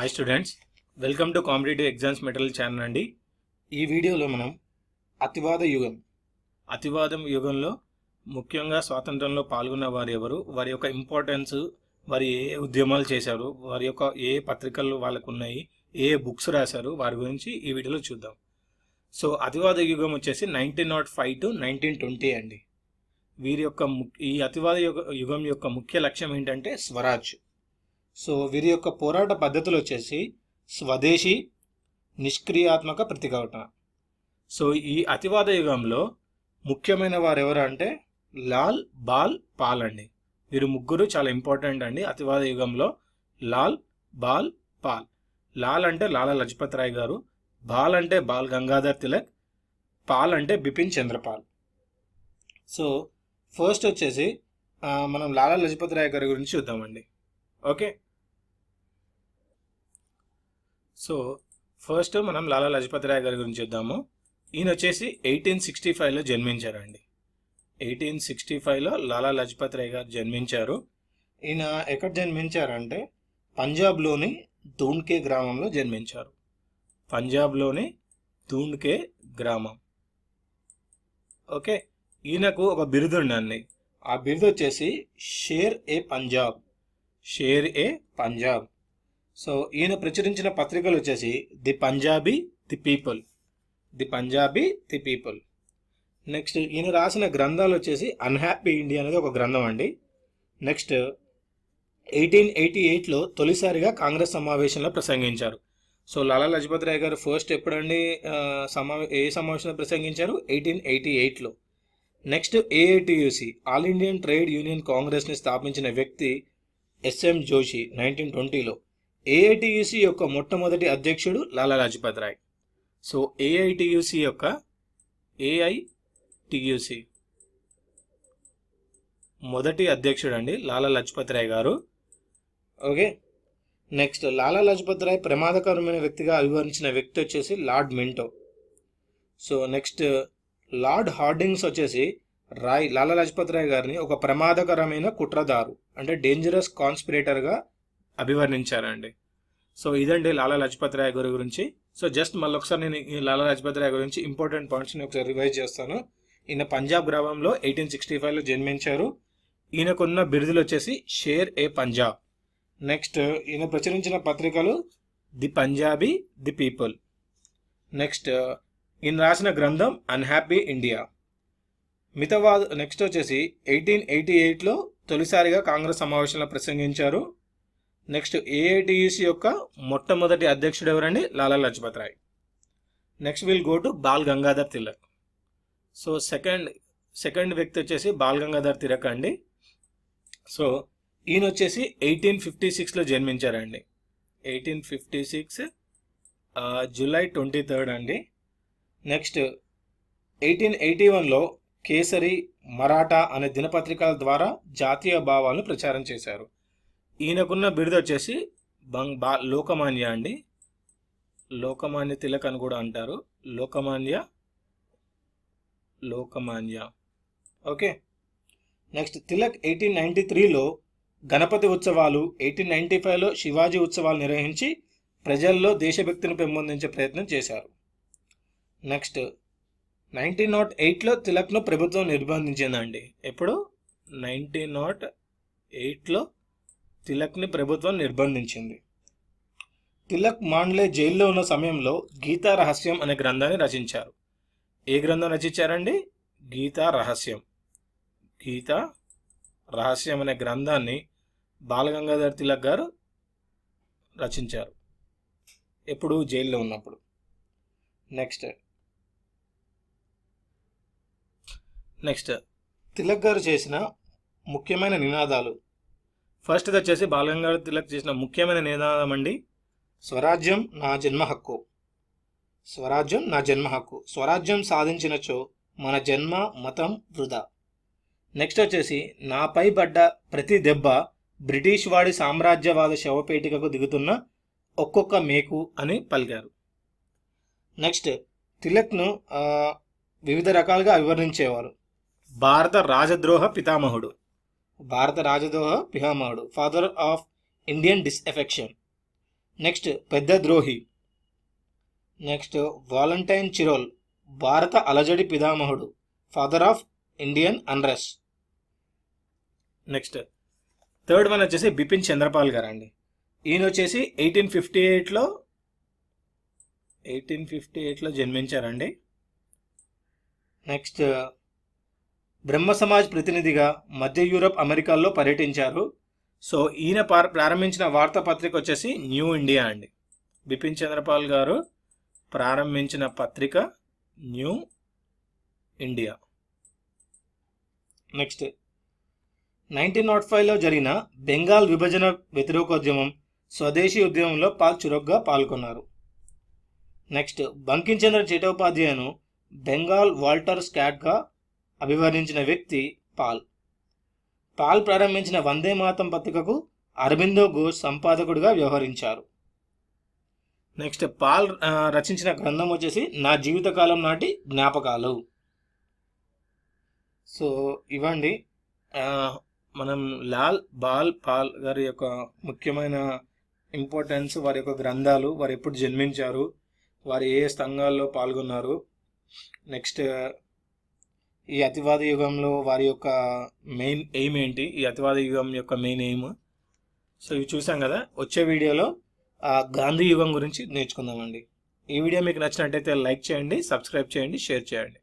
Hi students, welcome to competitive exams material channel అండి. ఈ వీడియోలో మనం అతివాదం యుగంలో ముఖ్యంగా స్వాతంత్రంలో పాల్గొన్న వారు ఎవరు, వారి యొక్క ఇంపార్టెన్స్, వారు ఏ ఉద్యమాలు చేశారు, వారి యొక్క ఏ పత్రికలు వాళ్ళకు ఉన్నాయి, ఏ బుక్స్ రాశారు, వారి గురించి ఈ వీడియోలో చూద్దాం. సో అతివాద యుగం వచ్చేసి 1905 to 1920 అండి. వీరి యొక్క ఈ అతివాద యుగం యొక్క ముఖ్య లక్ష్యం ఏంటంటే స్వరాజ్. సో వీరి యొక్క పోరాట పద్ధతులు వచ్చేసి స్వదేశీ, నిష్క్రియాత్మక ప్రతిఘటన. సో ఈ అతివాద యుగంలో ముఖ్యమైన వారు ఎవరు అంటే లాల్, బాల్, పాల్ అండి. వీరు ముగ్గురు చాలా ఇంపార్టెంట్ అండి అతివాద యుగంలో. Lal, ball, Paul. లాల్ అంటే లాలా లజపత్ రాయ్ గారు, బాల్ అంటే బాల్ గంగాధర్ తిలక్, పాల్ అంటే బిపిన్ చంద్రపాల్. సో ఫస్ట్ వచ్చేసి మనం లాలా లజపత్ రాయ్ గారి గురించి చూద్దామండి. ఓకే, సో ఫస్ట్ మనం లాలా లజపత్ రాయ్ గారి గురించి చూద్దాము. ఈయన వచ్చేసి 1865లో జన్మించారండి. 1865లో లాలా లజపత్ రాయ్ గారు జన్మించారు. ఈయన ఎక్కడ జన్మించారంటే పంజాబ్లోని దూండ్కే గ్రామంలో జన్మించారు. పంజాబ్లోని దూండ్కే గ్రామం. ఓకే, ఈయనకు ఒక బిరుదు ఉండండి. ఆ బిరుదు వచ్చేసి షేర్ ఏ పంజాబ్. షేర్ ఏ పంజాబ్. సో ఈయన ప్రచురించిన పత్రికలు వచ్చేసి the Punjabi, the people. The Punjabi, the people. Next ఈయన రాసిన గ్రంథాలు వచ్చేసి అన్హ్యాపీ ఇండియా అనేది ఒక గ్రంథం అండి. నెక్స్ట్ 1888లో తొలిసారిగా కాంగ్రెస్ సమావేశంలో ప్రసంగించారు. సో లాలా లజపత్ రాయ్ గారు ఫస్ట్ ఎప్పుడండి ఏ సమావేశంలో ప్రసంగించారు? 1888లో. Next AITUC, all Indian trade union కాంగ్రెస్ని స్థాపించిన వ్యక్తి ఎస్ఎం జోషి 1920లో. ఏఐటియుసి యొక్క మొట్టమొదటి అధ్యక్షుడు లాలా లజపత్ రాయ్. సో ఏఐటియుసి మొదటి అధ్యక్షుడు అండి లాలా లజపత్ రాయ్ గారు. ఓకే, నెక్స్ట్ లాలా లజపత్ రాయ్ ప్రమాదకరమైన వ్యక్తిగా అభివర్ణించిన వ్యక్తి వచ్చేసి Lord Minto. So next Lord Hardings వచ్చేసి లాలా లజపత్ రాయ్ గారిని ఒక ప్రమాదకరమైన కుట్రదారు అంటే డేంజరస్ కాన్స్పిరేటర్గా అభివర్ణించారండి. సో ఇదండి లాలా లజపత్ రాయ్ గారి గురించి. సో జస్ట్ మళ్ళీ ఒకసారి నేను ఈ లాలా లజపత్ రాయ్ గురించి ఇంపార్టెంట్ పాయింట్స్ని ఒకసారి రివైజ్ చేస్తాను. ఈయన పంజాబ్ గ్రామంలో 1865లో జన్మించారు. ఈయనకున్న బిరుదులు వచ్చేసి షేర్ ఏ పంజాబ్. నెక్స్ట్ ఈయన ప్రచురించిన పత్రికలు the Punjabi, the people. Next ఈయన రాసిన గ్రంథం అన్హ్యాపీ ఇండియా. నెక్స్ట్ వచ్చేసి 1888లో తొలిసారిగా కాంగ్రెస్ సమావేశంలో ప్రసంగించారు. నెక్స్ట్ ఏఐటియుసి యొక్క మొట్టమొదటి అధ్యక్షుడు ఎవరండి? Lala Lajpat Rai. Next will go to Bal Gangadhar Tilak. So second వ్యక్తి వచ్చేసి బాల్ గంగాధర్ తిలక్ అండి. సో ఈయన వచ్చేసి 1856లో జన్మించారండి. 1856 జూలై 23 అండి. నెక్స్ట్ 1881లో కేసరి, మరాఠా అనే దినపత్రికల ద్వారా జాతీయ భావాలను ప్రచారం చేశారు. ఈయనకున్న బిరుదు వచ్చేసి లోకమాన్య అండి. లోకమాన్య తిలక్ అని కూడా అంటారు. లోకమాన్య. ఓకే, నెక్స్ట్ తిలక్ 1893లో గణపతి ఉత్సవాలు, 1895లో శివాజీ ఉత్సవాలు నిర్వహించి ప్రజల్లో దేశభక్తిని పెంపొందించే ప్రయత్నం చేశారు. నెక్స్ట్ 1908లో తిలక్ను ప్రభుత్వం నిర్బంధించిందండి. ఎప్పుడు? 1908లో తిలక్ని ప్రభుత్వం నిర్బంధించింది. తిలక్ మాండ్లే జైల్లో ఉన్న సమయంలో గీతా రహస్యం అనే గ్రంథాన్ని రచించారు. ఏ గ్రంథం రచించారండి? గీతా రహస్యం అనే గ్రంథాన్ని బాలగంగాధర్ తిలక్ గారు రచించారు. ఎప్పుడు? జైల్లో ఉన్నప్పుడు. నెక్స్ట్ తిలక్ గారు చేసిన ముఖ్యమైన నినాదాలు. ఫస్ట్ వచ్చేసి బాలగంగాధర్ తిలక్ చేసిన ముఖ్యమైన నినాదం అండి స్వరాజ్యం నా జన్మ హక్కు. స్వరాజ్యం నా జన్మ హక్కు. స్వరాజ్యం సాధించినచో మన జన్మ మతం వృధా. నెక్స్ట్ వచ్చేసి నాపై పడ్డ ప్రతి దెబ్బ బ్రిటిష్ వాడి సామ్రాజ్యవాద శవపేటికకు దిగుతున్న ఒక్కొక్క మేకు అని పలికారు. నెక్స్ట్ తిలక్ను వివిధ రకాలుగా వివరించేవారు. భారత రాజద్రోహ పితామహుడు, ఫాదర్ ఆఫ్ ఇండియన్ డిస్ఎఫెక్షన్. నెక్స్ట్ పెద్ద ద్రోహి. నెక్స్ట్ వాలంటైన్ చిరోల్, భారత అలజడి పితామహుడు, father of Indian unrest. Next third one వచ్చేసి బిపిన్ చంద్రపాల్ గారు అండి. ఈయన వచ్చేసి 1858లో జన్మించారండి. నెక్స్ట్ బ్రహ్మ సమాజ్ ప్రతినిధిగా మధ్య యూరప్ అమెరికాల్లో పర్యటించారు. సో ఈయన ప్రారంభించిన వార్తాపత్రిక వచ్చేసి న్యూ ఇండియా అండి. బిపిన్ చంద్రపాల్ గారు ప్రారంభించిన పత్రిక న్యూ ఇండియా. నెక్స్ట్ 1905లో జరిగిన బెంగాల్ విభజన వ్యతిరేకోద్యమం, స్వదేశీ ఉద్యమంలో చురుగ్గా పాల్గొన్నారు. నెక్స్ట్ బంకించంద్ర చటోపాధ్యాయను బెంగాల్ వాల్టర్ స్కాట్గా అభివర్ణించిన వ్యక్తి పాల్. పాల్ ప్రారంభించిన వందే మాతం పత్రికకు అరబిందో ఘోష్ సంపాదకుడిగా వ్యవహరించారు. నెక్స్ట్ పాల్ రచించిన గ్రంథం వచ్చేసి నా జీవితకాలం నాటి జ్ఞాపకాలు. సో ఇవ్వండి మనం పాల్ గారి యొక్క ముఖ్యమైన ఇంపార్టెన్స్, వారి యొక్క గ్రంథాలు, వారు ఎప్పుడు జన్మించారు, వారు ఏ సంఘాల్లో పాల్గొన్నారు, నెక్స్ట్ ఈ అతివాద యుగంలో వారి యొక్క మెయిన్ ఎయిమ్ ఏంటి, ఈ అతివాద యుగం యొక్క మెయిన్ ఎయిమ్. సో ఇవి చూసాం కదా. వచ్చే వీడియోలో గాంధీ యుగం గురించి నేర్చుకుందామండి. ఈ వీడియో మీకు నచ్చినట్టయితే లైక్ చేయండి, సబ్స్క్రైబ్ చేయండి, షేర్ చేయండి.